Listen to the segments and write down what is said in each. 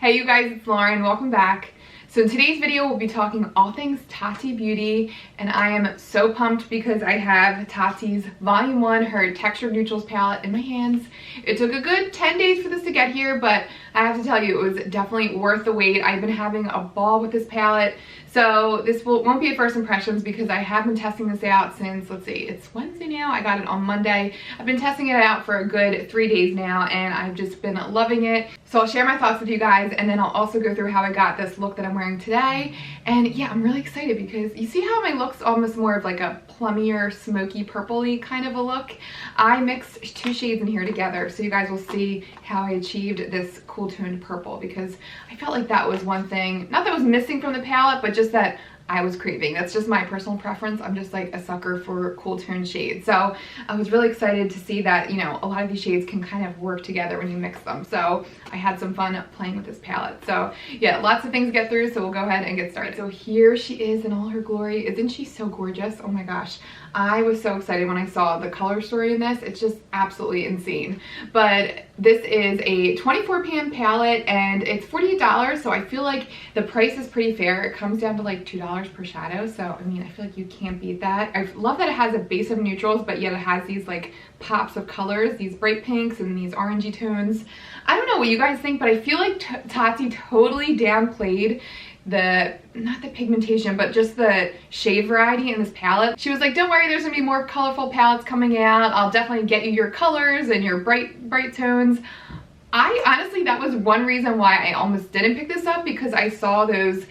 Hey you guys, it's Lauren. Welcome back. So in today's video, we'll be talking all things Tati beauty, and I am so pumped because I have Tati's Volume 1, her Textured Neutrals palette in my hands. It took a good 10 days for this to get here, but I have to tell you, it was definitely worth the wait. I've been having a ball with this palette. So this won't be a first impressions because I have been testing this out since, let's see, it's Wednesday now. I got it on Monday. I've been testing it out for a good 3 days now, and I've just been loving it. So I'll share my thoughts with you guys, and then I'll also go through how I got this look that I'm wearing today. And yeah, I'm really excited because you see how my look's almost more of like a plummier, smoky, purpley kind of a look. I mixed two shades in here together, so you guys will see how I achieved this cool toned purple, because I felt like that was one thing, not that was missing from the palette, but just that I was craving. That's just my personal preference. I'm just like a sucker for cool toned shades. So I was really excited to see that, you know, a lot of these shades can kind of work together when you mix them. So I had some fun playing with this palette. So yeah, lots of things to get through. So we'll go ahead and get started. So here she is in all her glory. Isn't she so gorgeous? Oh my gosh. I was so excited when I saw the color story in this. It's just absolutely insane. But this is a 24 pan palette and it's $48. So I feel like the price is pretty fair. It comes down to like $2 per shadow. So I mean, I feel like you can't beat that. I love that it has a base of neutrals, but yet it has these like pops of colors, these bright pinks and these orangey tones. I don't know what you guys think, but I feel like Tati totally downplayed not the pigmentation, but just the shade variety in this palette. She was like, don't worry, there's gonna be more colorful palettes coming out. I'll definitely get you your colors and your bright tones. I honestly, that was one reason why I almost didn't pick this up, because I saw those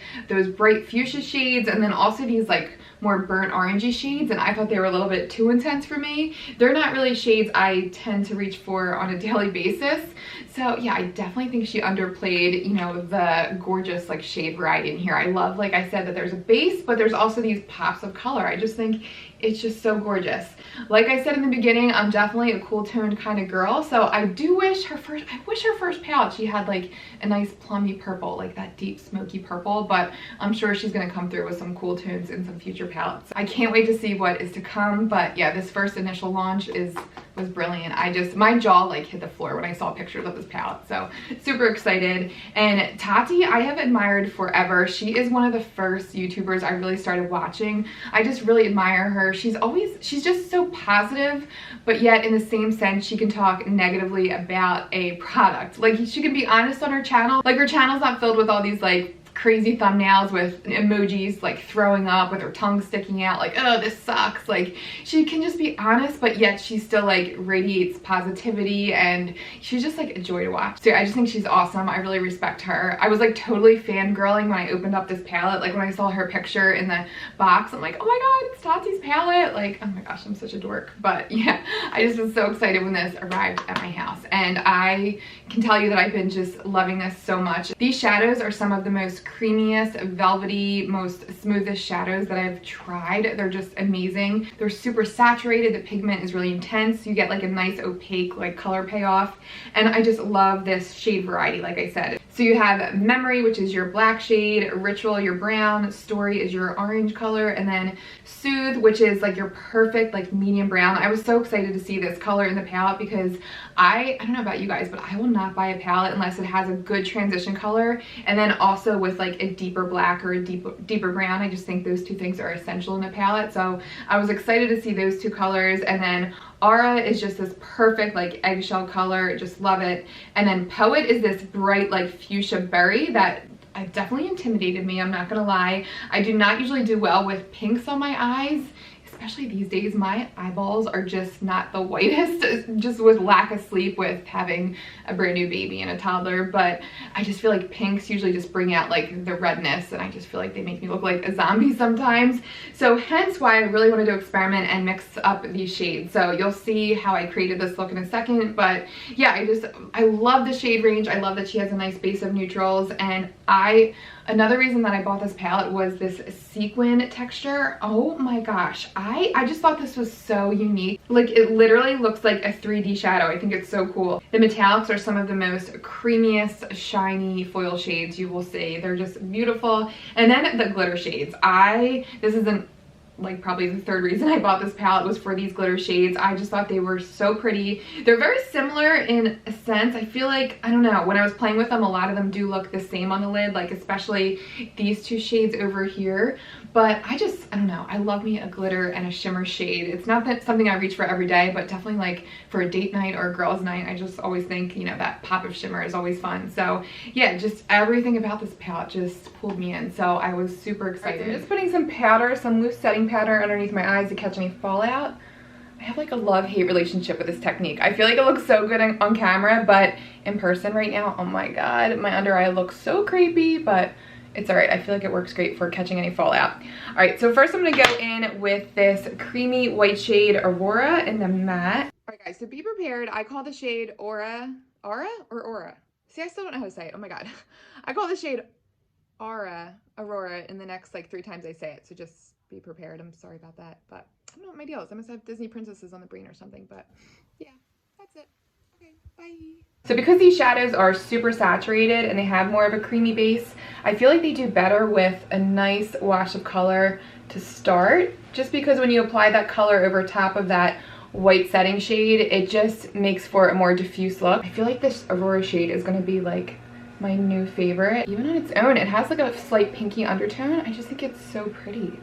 bright fuchsia shades and then also these like more burnt orangey shades, and I thought they were a little bit too intense for me. They're not really shades I tend to reach for on a daily basis. So yeah, I definitely think she underplayed, you know, the gorgeous like shade variety in here. I love, like I said, that there's a base, but there's also these pops of color. I just think it's just so gorgeous. Like I said in the beginning, I'm definitely a cool toned kind of girl. So I do wish her first palette, she had like a nice plummy purple, like that deep smoky purple, but I'm sure she's gonna come through with some cool tones in some future palettes. I can't wait to see what is to come, but yeah, this first initial launch was brilliant. My jaw like hit the floor when I saw pictures of this palette, so super excited. And Tati, I have admired forever. She is one of the first YouTubers I really started watching. I just really admire her. She's just so positive, but yet in the same sense, she can talk negatively about a product. Like, she can be honest on her channel. Like, her channel's not filled with all these like crazy thumbnails with emojis like throwing up with her tongue sticking out like, oh, this sucks. Like, she can just be honest, but yet she still like radiates positivity, and she's just like a joy to watch. So I just think she's awesome. I really respect her. I was like totally fangirling when I opened up this palette. Like, when I saw her picture in the box, I'm like, oh my god, it's Tati's palette. Like, oh my gosh, I'm such a dork. But yeah, I just was so excited when this arrived at my house, and I can tell you that I've been just loving this so much. These shadows are some of the most creamiest, velvety, most smoothest shadows that I've tried. They're just amazing. They're super saturated. The pigment is really intense. You get like a nice opaque like color payoff, and I just love this shade variety, like I said. So you have Memory, which is your black shade, Ritual, your brown, Story is your orange color, and then Soothe, which is like your perfect like medium brown. I was so excited to see this color in the palette because I don't know about you guys, but I will not buy a palette unless it has a good transition color, and then also with like a deeper black or a deeper brown. I just think those two things are essential in a palette. So I was excited to see those two colors. And then Aura is just this perfect like eggshell color, just love it. And then Poet is this bright like fuchsia berry that definitely intimidated me, I'm not gonna lie. I do not usually do well with pinks on my eyes, especially these days. My eyeballs are just not the whitest, just with lack of sleep with having a brand new baby and a toddler. But I just feel like pinks usually just bring out like the redness, and I just feel like they make me look like a zombie sometimes. So hence why I really wanted to experiment and mix up these shades. So you'll see how I created this look in a second. But yeah, I love the shade range. I love that she has a nice base of neutrals, and another reason that I bought this palette was this sequin texture. Oh my gosh, I just thought this was so unique. Like, it literally looks like a 3D shadow. I think it's so cool. The metallics are some of the most creamiest, shiny foil shades you will see. They're just beautiful. And then the glitter shades. This isn't like probably the third reason I bought this palette was for these glitter shades. I just thought they were so pretty. They're very similar in a sense. I feel like, I don't know, when I was playing with them, a lot of them do look the same on the lid, like especially these two shades over here. But I don't know, I love me a glitter and a shimmer shade. It's not that something I reach for every day, but definitely like for a date night or a girls night, I just always think, you know, that pop of shimmer is always fun. So yeah, just everything about this palette just pulled me in. So I was super excited. I'm just putting some powder, some loose setting powder underneath my eyes to catch any fallout. I have like a love-hate relationship with this technique. I feel like it looks so good on camera, but in person right now, oh my god, my under eye looks so creepy, but it's all right. I feel like it works great for catching any fallout. All right, so first I'm gonna go in with this creamy white shade Aurora in the matte. All right guys, so be prepared. I call the shade Aura or Aura? See, I still don't know how to say it. Oh my god. I call the shade Aurora in the next like 3 times I say it, so just be prepared. I'm sorry about that, but I don't know what my deal is. I must have Disney princesses on the brain or something, but yeah, that's it. Okay, bye. So because these shadows are super saturated and they have more of a creamy base, I feel like they do better with a nice wash of color to start, just because when you apply that color over top of that white setting shade, it just makes for a more diffuse look. I feel like this Aurora shade is going to be like my new favorite. Even on its own, it has like a slight pinky undertone. I just think it's so pretty.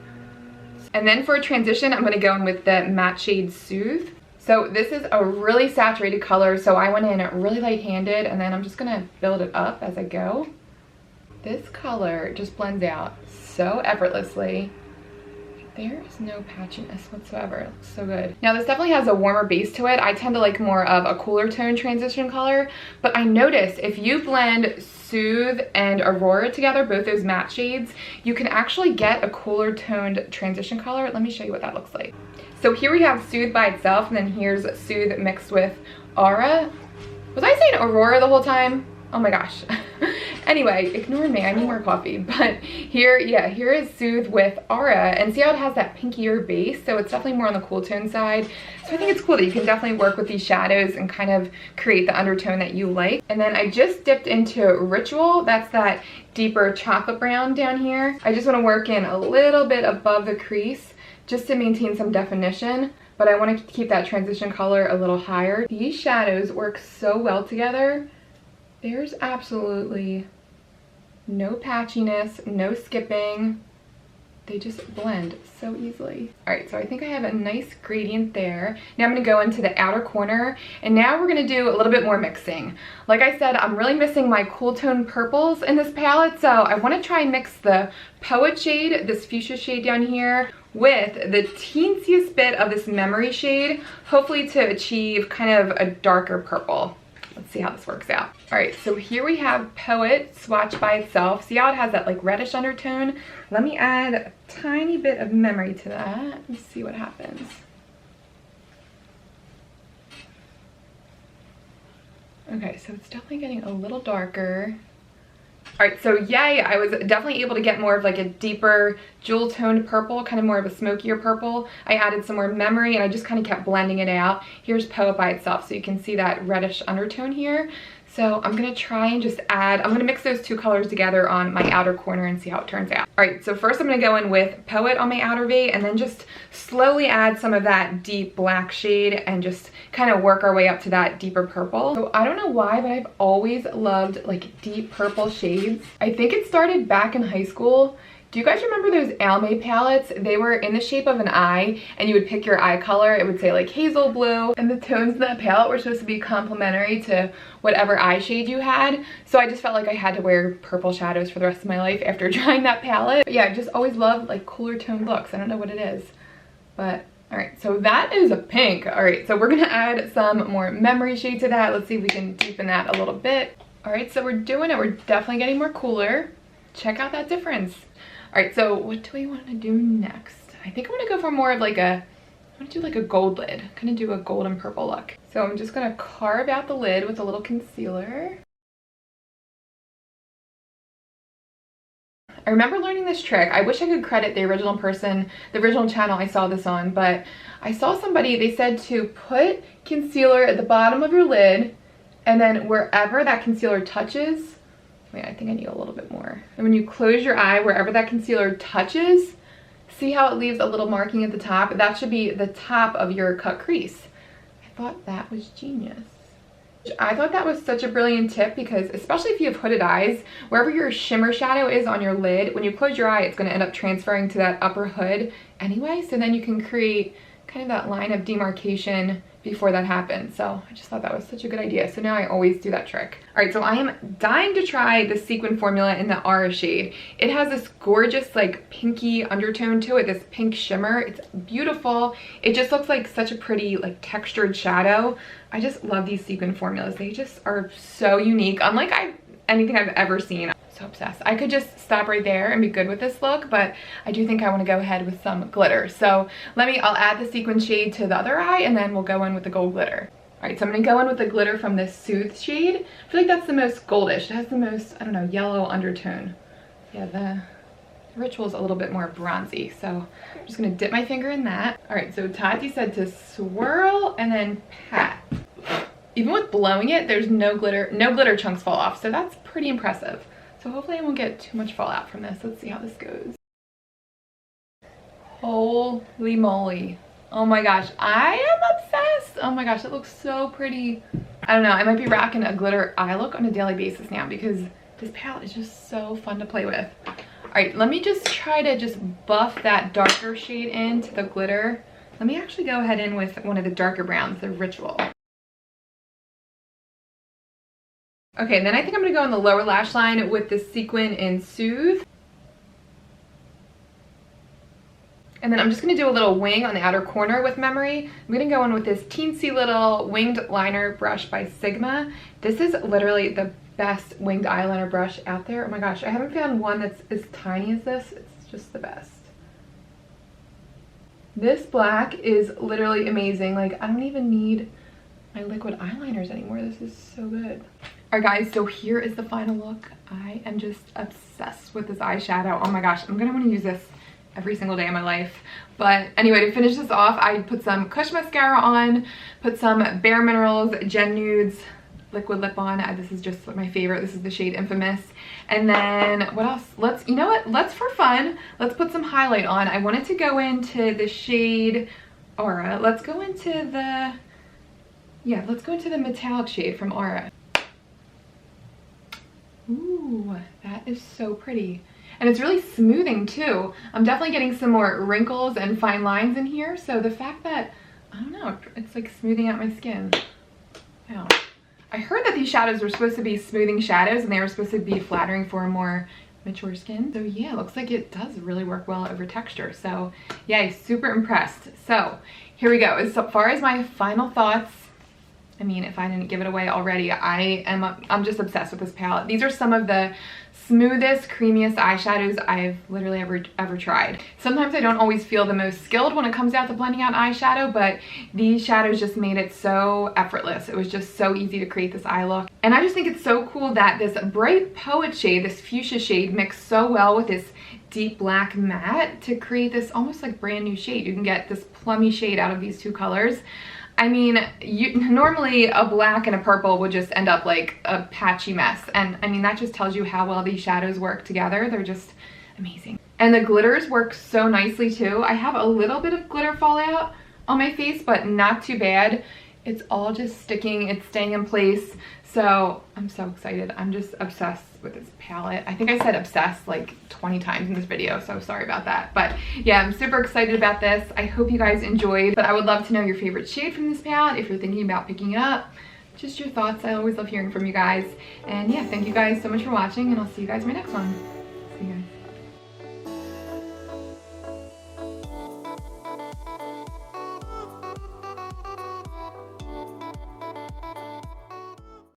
And then for a transition, I'm going to go in with the matte shade Soothe. So this is a really saturated color, so I went in really light-handed, and then I'm just going to build it up as I go. This color just blends out so effortlessly. There is no patchiness whatsoever. It looks so good. Now this definitely has a warmer base to it. I tend to like more of a cooler tone transition color, but I noticed if you blend Soothe and Aurora together, both those matte shades, you can actually get a cooler toned transition color. Let me show you what that looks like. So here we have Soothe by itself, and then here's Soothe mixed with Aura. Was I saying Aurora the whole time? Oh my gosh. Anyway, ignore me, I need more coffee. But here, yeah, here is Soothe with Aura, and see how it has that pinkier base, so it's definitely more on the cool tone side. So I think it's cool that you can definitely work with these shadows and kind of create the undertone that you like. And then I just dipped into Ritual. That's that deeper chocolate brown down here. I just want to work in a little bit above the crease just to maintain some definition, but I want to keep that transition color a little higher. These shadows work so well together. There's absolutely no patchiness, no skipping. They just blend so easily. All right, so I think I have a nice gradient there. Now I'm gonna go into the outer corner, and now we're gonna do a little bit more mixing. Like I said, I'm really missing my cool tone purples in this palette, so I wanna try and mix the Poet shade, this fuchsia shade down here, with the teensiest bit of this Memory shade, hopefully to achieve kind of a darker purple. Let's see how this works out. All right, so here we have Poet swatched by itself. See how it has that like reddish undertone? Let me add a tiny bit of Memory to that. Let's see what happens. Okay, so it's definitely getting a little darker. All right, so yay, I was definitely able to get more of like a deeper jewel toned purple, kind of more of a smokier purple. I added some more Memory and I just kind of kept blending it out. Here's Poet by itself, so you can see that reddish undertone here. So I'm gonna try and just add, I'm gonna mix those two colors together on my outer corner and see how it turns out. All right, so first I'm gonna go in with Poet on my outer V, and then just slowly add some of that deep black shade and just kind of work our way up to that deeper purple. So I don't know why, but I've always loved like deep purple shades. I think it started back in high school. Do you guys remember those Almay palettes? They were in the shape of an eye, and you would pick your eye color. It would say like hazel blue, and the tones in that palette were supposed to be complementary to whatever eye shade you had. So I just felt like I had to wear purple shadows for the rest of my life after trying that palette. But yeah, I just always loved like cooler toned looks. I don't know what it is, but all right, so that is a pink. All right, so we're gonna add some more Memory shade to that. Let's see if we can deepen that a little bit. All right, so we're doing it. We're definitely getting more cooler. Check out that difference. All right, so what do we want to do next? I think I'm gonna go for more of like I'm gonna do like a gold lid. I'm gonna do a golden purple look. So I'm just gonna carve out the lid with a little concealer. I remember learning this trick. I wish I could credit the original person, the original channel I saw this on, but I saw somebody, they said to put concealer at the bottom of your lid, and then wherever that concealer touches, wait, I think I need a little bit more. And when you close your eye, wherever that concealer touches, See how it leaves a little marking at the top? That should be the top of your cut crease. I thought that was genius. I thought that was such a brilliant tip because especially if you have hooded eyes, wherever your shimmer shadow is on your lid, when you close your eye, it's going to end up transferring to that upper hood anyway. So then you can create kind of that line of demarcation before that happens. So I just thought that was such a good idea. So now I always do that trick. All right, so I am dying to try the sequin formula in the Aura shade. It has this gorgeous like pinky undertone to it, this pink shimmer. It's beautiful. It just looks like such a pretty like textured shadow. I just love these sequin formulas. They just are so unique, unlike anything I've ever seen. So obsessed. I could just stop right there and be good with this look, but I do think I want to go ahead with some glitter. So I'll add the sequin shade to the other eye and then we'll go in with the gold glitter. All right, so I'm going to go in with the glitter from this Soothe shade. I feel like that's the most goldish. It has the most, I don't know, yellow undertone. Yeah, the Ritual is a little bit more bronzy, so I'm just going to dip my finger in that. All right, so Tati said to swirl and then pat. Even with blowing it, there's no glitter chunks fall off, so that's pretty impressive. So hopefully I won't get too much fallout from this. Let's see how this goes. Holy moly. Oh my gosh, I am obsessed. Oh my gosh, it looks so pretty. I don't know, I might be rocking a glitter eye look on a daily basis now because this palette is just so fun to play with. All right, let me just try to just buff that darker shade into the glitter. Let me actually go ahead in with one of the darker browns, the Ritual. Okay, and then I think I'm gonna go in the lower lash line with the sequin in Soothe. And then I'm just gonna do a little wing on the outer corner with Memory. I'm gonna go in with this teensy little winged liner brush by Sigma. This is literally the best winged eyeliner brush out there. Oh my gosh, I haven't found one that's as tiny as this. It's just the best. This black is literally amazing. Like, I don't even need my liquid eyeliners anymore. This is so good. All right guys, so here is the final look. I am just obsessed with this eyeshadow. Oh my gosh, I'm gonna wanna use this every single day of my life. But anyway, to finish this off, I put some Kush mascara on, put some Bare Minerals Gen Nudes liquid lip on. This is just my favorite. This is the shade Infamous. And then what else? You know what? Let's, for fun, let's put some highlight on. I wanted to go into the shade Aura. Let's go into the metallic shade from Aura. Ooh, that is so pretty. And it's really smoothing too. I'm definitely getting some more wrinkles and fine lines in here. So the fact that, I don't know, it's like smoothing out my skin. Wow. I heard that these shadows were supposed to be smoothing shadows and they were supposed to be flattering for a more mature skin. So yeah, it looks like it does really work well over texture. So yay, super impressed. So here we go. As far as my final thoughts, I mean, if I didn't give it away already, I'm just obsessed with this palette. These are some of the smoothest, creamiest eyeshadows I've literally ever tried. Sometimes I don't always feel the most skilled when it comes out to blending out eyeshadow, but these shadows just made it so effortless. It was just so easy to create this eye look. And I just think it's so cool that this bright Poet shade, this fuchsia shade, mixed so well with this deep black matte to create this almost like brand new shade. You can get this plummy shade out of these two colors. I mean, normally a black and a purple would just end up like a patchy mess. And I mean, that just tells you how well these shadows work together. They're just amazing. And the glitters work so nicely too. I have a little bit of glitter fallout on my face, but not too bad. It's all just sticking, it's staying in place. So I'm so excited. I'm just obsessed with this palette. I think I said obsessed like 20 times in this video, so sorry about that. But yeah, I'm super excited about this. I hope you guys enjoyed, but I would love to know your favorite shade from this palette if you're thinking about picking it up. Just your thoughts. I always love hearing from you guys. And yeah, thank you guys so much for watching, and I'll see you guys in my next one. See you guys.